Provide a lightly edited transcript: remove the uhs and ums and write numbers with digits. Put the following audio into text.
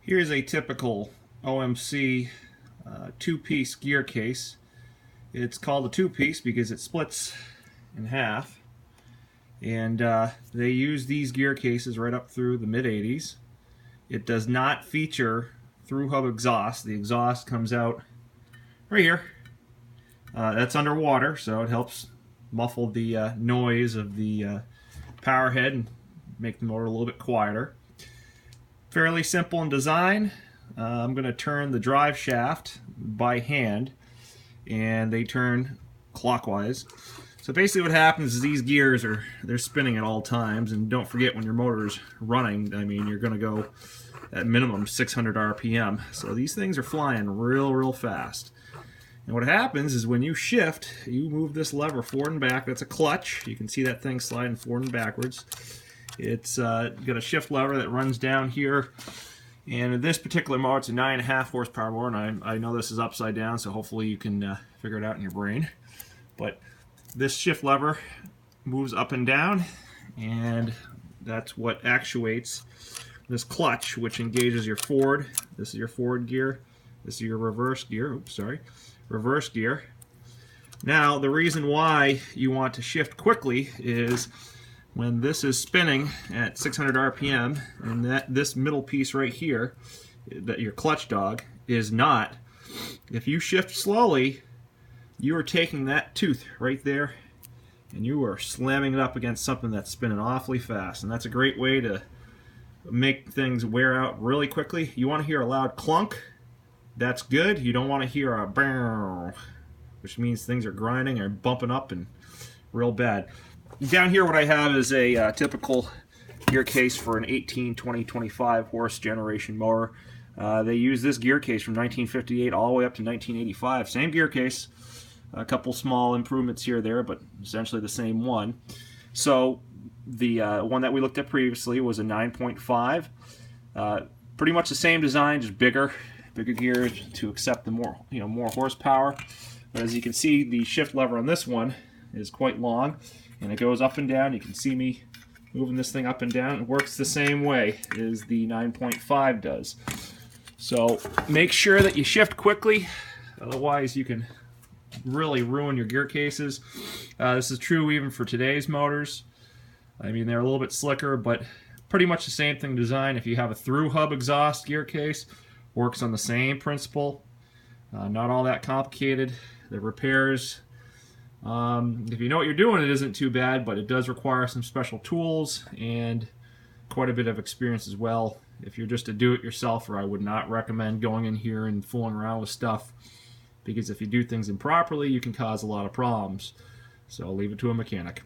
Here's a typical OMC two-piece gear case. It's called a two-piece because it splits in half, and they use these gear cases right up through the mid-80s. It does not feature through hub exhaust. The exhaust comes out right here. That's underwater, so it helps muffle the noise of the power head and make the motor a little bit quieter. Fairly simple in design. I'm going to turn the drive shaft by hand, and they turn clockwise. So basically what happens is these gears they're spinning at all times, and don't forget when your motor's running, I mean, you're going to go at minimum 600 RPM. So these things are flying real fast. And what happens is when you shift, you move this lever forward and back. That's a clutch. You can see that thing sliding forward and backwards. It's got a shift lever that runs down here, and in this particular motor it's a 9.5 horsepower motor, and I know this is upside down, so hopefully you can figure it out in your brain. But this shift lever moves up and down, and that's what actuates this clutch, which engages your forward. This is your forward gear. This is your reverse gear. Oops, sorry. Reverse gear. Now, the reason why you want to shift quickly is when this is spinning at 600 RPM, and this middle piece right here, that your clutch dog, is not. If you shift slowly, you are taking that tooth right there, and you are slamming it up against something that's spinning awfully fast. And that's a great way to make things wear out really quickly. You want to hear a loud clunk. That's good. You don't want to hear a bang, which means things are grinding or bumping up and real bad. Down here what I have is a typical gear case for an 18, 20, 25 horse generation mower. They use this gear case from 1958 all the way up to 1985. Same gear case, a couple small improvements here or there, but essentially the same one. So the one that we looked at previously was a 9.5. Pretty much the same design, just bigger gears to accept the more horsepower. But as you can see, the shift lever on this one is quite long, and it goes up and down. You can see me moving this thing up and down. It works the same way as the 9.5 does. So make sure that you shift quickly, otherwise you can really ruin your gear cases. This is true even for today's motors. I mean, they're a little bit slicker, but pretty much the same thing design. If you have a through hub exhaust gear case, works on the same principle. Not all that complicated. The repairs, if you know what you're doing, it isn't too bad, but it does require some special tools and quite a bit of experience as well. If you're just a do-it-yourselfer, I would not recommend going in here and fooling around with stuff, because if you do things improperly, you can cause a lot of problems. So leave it to a mechanic.